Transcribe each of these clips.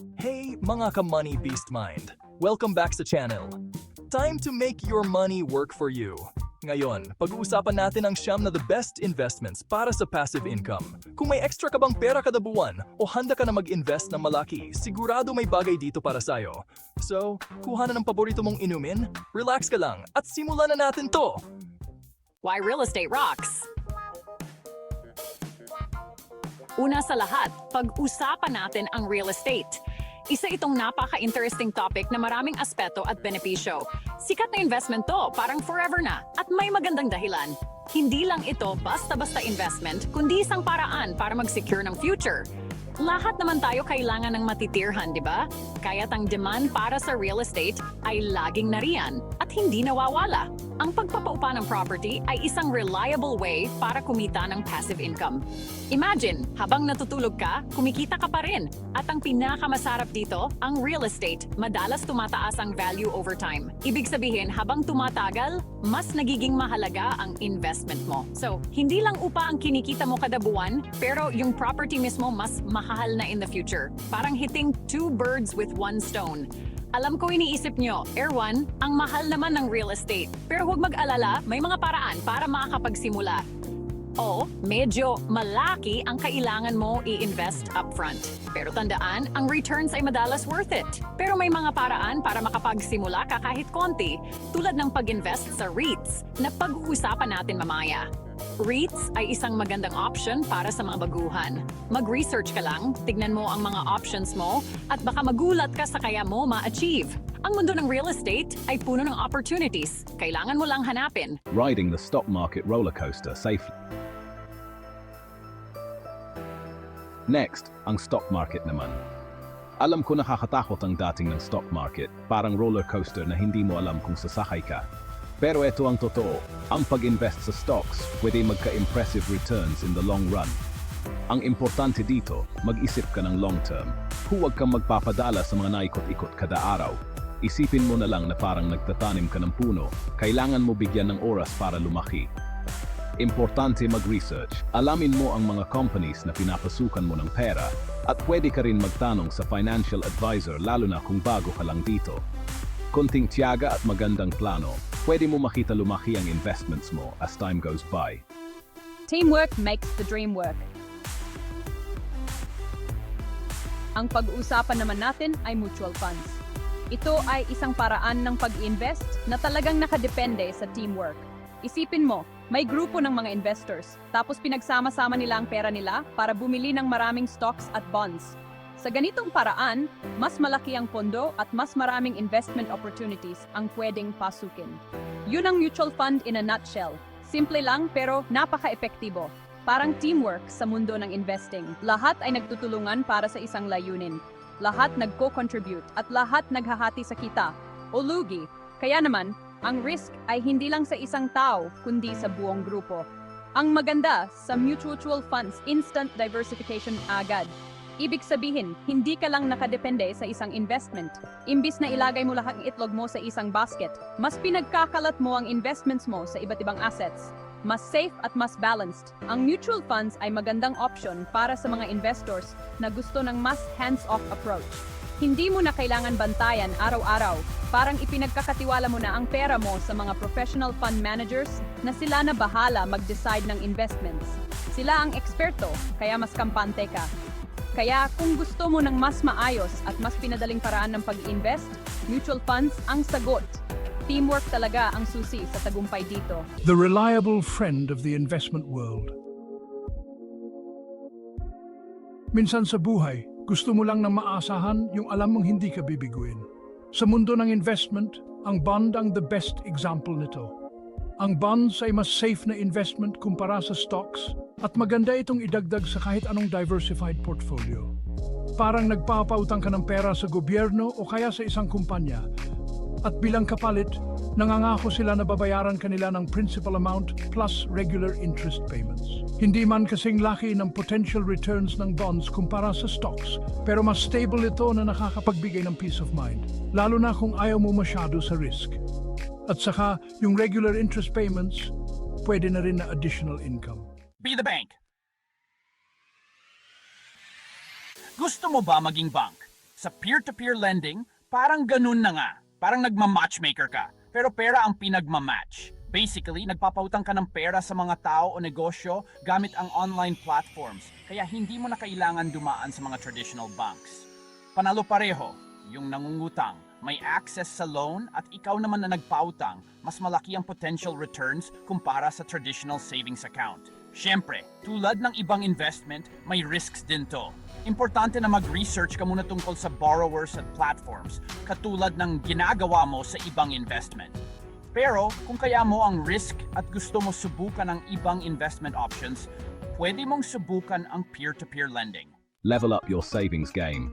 Hey mga ka-Money Beast Mind! Welcome back sa channel. Time to make your money work for you. Ngayon, pag-uusapan natin ang siyam na the best investments para sa passive income. Kung may extra ka bang pera kada buwan o handa ka na mag-invest ng malaki, sigurado may bagay dito para sa'yo. So, kuha na ng paborito mong inumin, relax ka lang at simulan na natin to! Why real estate rocks? Una sa lahat, pag-usapan natin ang real estate. Isa itong napaka-interesting topic na maraming aspeto at benepisyo. Sikat na investment to, parang forever na, at may magandang dahilan. Hindi lang ito basta-basta investment, kundi isang paraan para mag-secure ng future. Lahat naman tayo kailangan ng matitirhan, di ba? Kaya't ang demand para sa real estate ay laging nariyan at hindi nawawala. Ang pagpapaupa ng property ay isang reliable way para kumita ng passive income. Imagine, habang natutulog ka, kumikita ka pa rin. At ang pinakamasarap dito, ang real estate, madalas tumataas ang value over time. Ibig sabihin, habang tumatagal, mas nagiging mahalaga ang investment mo. So, hindi lang upa ang kinikita mo kada buwan, pero yung property mismo mas mahal na in the future. Parang hitting two birds with one stone. Alam ko iniisip nyo, Erwan, ang mahal naman ng real estate. Pero huwag mag-alala, may mga paraan para makakapagsimula. O, medyo malaki ang kailangan mo i-invest upfront. Pero tandaan, ang returns ay madalas worth it. Pero may mga paraan para makapagsimula ka kahit konti, tulad ng pag-invest sa REITs na pag-uusapan natin mamaya. REITs ay isang magandang option para sa mga baguhan. Mag-research ka lang, tignan mo ang mga options mo, at baka magulat ka sa kaya mo ma-achieve. Ang mundo ng real estate ay puno ng opportunities. Kailangan mo lang hanapin. Riding the stock market roller coaster safely. Next, ang stock market naman. Alam ko nakakatakot ang dating ng stock market, parang roller coaster na hindi mo alam kung sasakay ka. Pero ito ang totoo, ang pag-invest sa stocks pwede magka-impressive returns in the long run. Ang importante dito, mag-isip ka ng long term. Huwag kang magpapadala sa mga naikot-ikot kada araw. Isipin mo na lang na parang nagtatanim ka ng puno, kailangan mo bigyan ng oras para lumaki. Importante mag-research, alamin mo ang mga companies na pinapasukan mo ng pera at pwede ka rin magtanong sa financial advisor lalo na kung bago ka lang dito. Konting tiyaga at magandang plano, pwede mo makita lumaki ang investments mo as time goes by. Teamwork makes the dream work. Ang pag-uusapan naman natin ay mutual funds. Ito ay isang paraan ng pag-invest na talagang nakadepende sa teamwork. Isipin mo, may grupo ng mga investors, tapos pinagsama-sama nila ang pera nila para bumili ng maraming stocks at bonds. Sa ganitong paraan, mas malaki ang pondo at mas maraming investment opportunities ang pwedeng pasukin. Yun ang mutual fund in a nutshell. Simple lang pero napaka-epektibo. Parang teamwork sa mundo ng investing. Lahat ay nagtutulungan para sa isang layunin. Lahat nagko-contribute at lahat naghahati sa kita o lugi. Kaya naman, ang risk ay hindi lang sa isang tao kundi sa buong grupo. Ang maganda sa mutual funds, instant diversification agad. Ibig sabihin, hindi ka lang nakadepende sa isang investment. Imbis na ilagay mo lahat ng itlog mo sa isang basket, mas pinagkakalat mo ang investments mo sa iba't ibang assets. Mas safe at mas balanced. Ang mutual funds ay magandang option para sa mga investors na gusto ng mas hands-off approach. Hindi mo na kailangan bantayan araw-araw. Parang ipinagkakatiwala mo na ang pera mo sa mga professional fund managers na sila na bahala mag-decide ng investments. Sila ang eksperto, kaya mas kampante ka. Kaya kung gusto mo ng mas maayos at mas pinadaling paraan ng pag-invest, mutual funds ang sagot. Teamwork talaga ang susi sa tagumpay dito. The reliable friend of the investment world. Minsan sa buhay, gusto mo lang na maasahan yung alam mong hindi ka bibiguin. Sa mundo ng investment, ang bond ang the best example nito. Ang bonds ay mas safe na investment kumpara sa stocks at maganda itong idagdag sa kahit anong diversified portfolio. Parang nagpapautang ka ng pera sa gobyerno o kaya sa isang kumpanya at bilang kapalit, nangangako sila na babayaran kanila ng principal amount plus regular interest payments. Hindi man kasing laki ng potential returns ng bonds kumpara sa stocks, pero mas stable ito na nakakapagbigay ng peace of mind, lalo na kung ayaw mo masyado sa risk. At saka, yung regular interest payments, pwede na rin na additional income. Be the bank. Gusto mo ba maging bank? Sa peer-to-peer lending, parang ganun na nga. Parang nagma-matchmaker ka, pero pera ang pinagma-match. Basically, nagpapautang ka ng pera sa mga tao o negosyo gamit ang online platforms, kaya hindi mo na kailangan dumaan sa mga traditional banks. Panalo pareho, yung nangungutang, may access sa loan at ikaw naman na nagpautang, mas malaki ang potential returns kumpara sa traditional savings account. Siyempre, tulad ng ibang investment, may risks din to. Importante na mag-research ka muna tungkol sa borrowers at platforms, katulad ng ginagawa mo sa ibang investment. Pero kung kaya mo ang risk at gusto mo subukan ang ibang investment options, pwede mong subukan ang peer-to-peer lending. Level up your savings game.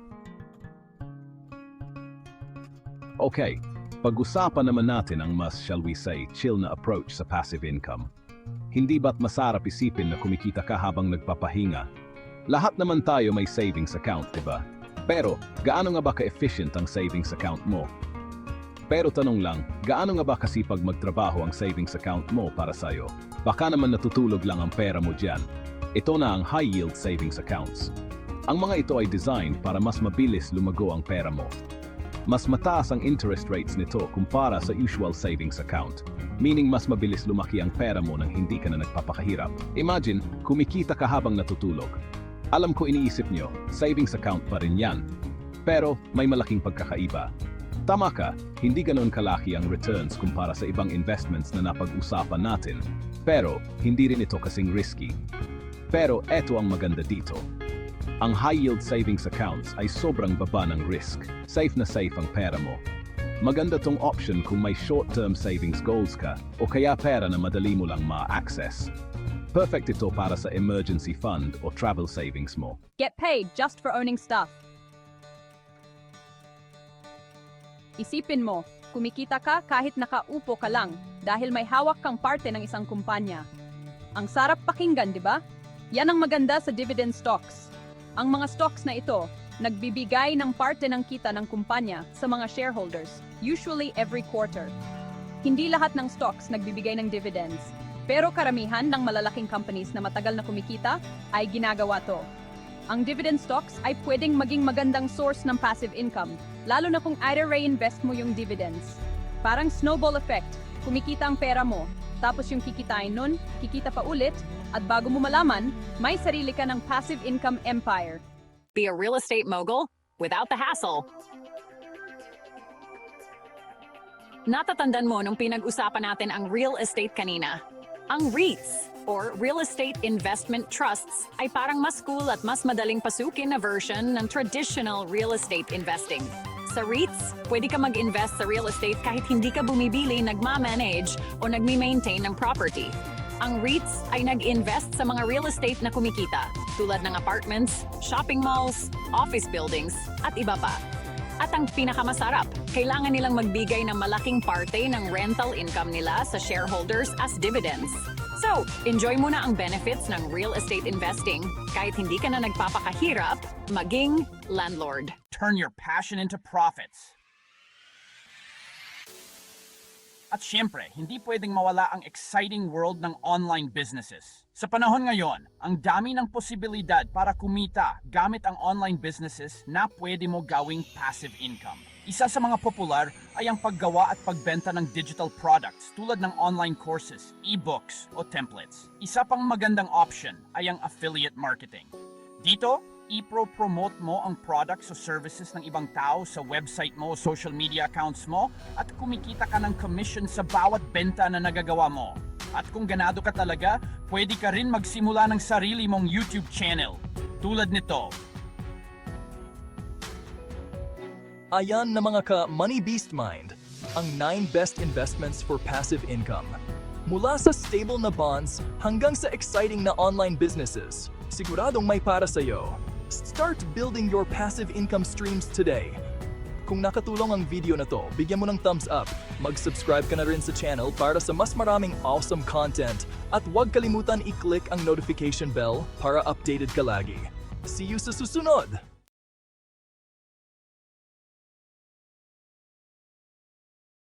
Okay, pag-usapan naman natin ang mas, shall we say, chill na approach sa passive income. Hindi ba't masarap isipin na kumikita ka habang nagpapahinga? Lahat naman tayo may savings account, diba? Pero, gaano nga ba ka-efficient ang savings account mo? Pero tanong lang, gaano nga ba kasipag magtrabaho ang savings account mo para sa'yo? Baka naman natutulog lang ang pera mo dyan. Ito na ang high-yield savings accounts. Ang mga ito ay designed para mas mabilis lumago ang pera mo. Mas mataas ang interest rates nito kumpara sa usual savings account, meaning mas mabilis lumaki ang pera mo nang hindi ka na nagpapakahirap. Imagine, kumikita ka habang natutulog. Alam ko iniisip nyo, savings account pa rin yan. Pero may malaking pagkakaiba. Tama ka, hindi ganoon kalaki ang returns kumpara sa ibang investments na napag-usapan natin. Pero, hindi rin ito kasing risky. Pero, eto ang maganda dito. Ang high-yield savings accounts ay sobrang baba ng risk. Safe na safe ang pera mo. Maganda tong option kung may short-term savings goals ka o kaya pera na madali mo lang ma-access. Perfect ito para sa emergency fund o travel savings mo. Get paid just for owning stuff. Isipin mo, kumikita ka kahit nakaupo ka lang dahil may hawak kang parte ng isang kumpanya. Ang sarap pakinggan, di ba? Yan ang maganda sa dividend stocks. Ang mga stocks na ito, nagbibigay ng parte ng kita ng kumpanya sa mga shareholders, usually every quarter. Hindi lahat ng stocks nagbibigay ng dividends, pero karamihan ng malalaking companies na matagal na kumikita ay ginagawa to. Ang dividend stocks ay pwedeng maging magandang source ng passive income, lalo na kung i-reinvest mo yung dividends. Parang snowball effect, kumikita ang pera mo, tapos yung kikitain nun, kikita pa ulit, at bago mo malaman, may sarili ka ng passive income empire. Be a real estate mogul without the hassle. Natatandaan mo nung pinag-usapan natin ang real estate kanina. Ang REITs, or Real Estate Investment Trusts, ay parang mas cool at mas madaling pasukin na version ng traditional real estate investing. Sa REITs, pwede ka mag-invest sa real estate kahit hindi ka bumibili, nagmamanage, o nagmi-maintain ng property. Ang REITs ay nag-invest sa mga real estate na kumikita, tulad ng apartments, shopping malls, office buildings, at iba pa. At ang pinakamasarap, kailangan nilang magbigay ng malaking parte ng rental income nila sa shareholders as dividends. So, enjoy mo na ang benefits ng real estate investing kahit hindi ka na nagpapakahirap maging landlord. Turn your passion into profits. At syempre, hindi pwedeng mawala ang exciting world ng online businesses. Sa panahon ngayon, ang dami ng posibilidad para kumita gamit ang online businesses na pwede mo gawing passive income. Isa sa mga popular ay ang paggawa at pagbenta ng digital products tulad ng online courses, e-books o templates. Isa pang magandang option ay ang affiliate marketing. Dito, i-promote mo ang products o services ng ibang tao sa website mo o social media accounts mo at kumikita ka ng commission sa bawat benta na nagagawa mo. At kung ganado ka talaga, pwede ka rin magsimula ng sarili mong YouTube channel. Tulad nito. Ayan na mga ka-Money Beast Mind, ang 9 best investments for passive income. Mula sa stable na bonds hanggang sa exciting na online businesses, siguradong may para sa'yo. Start building your passive income streams today. Kung nakatulong ang video na to, bigyan mo ng thumbs up. Mag-subscribe ka na rin sa channel para sa mas maraming awesome content. At huwag kalimutan i-click ang notification bell para updated ka lagi. See you sa susunod!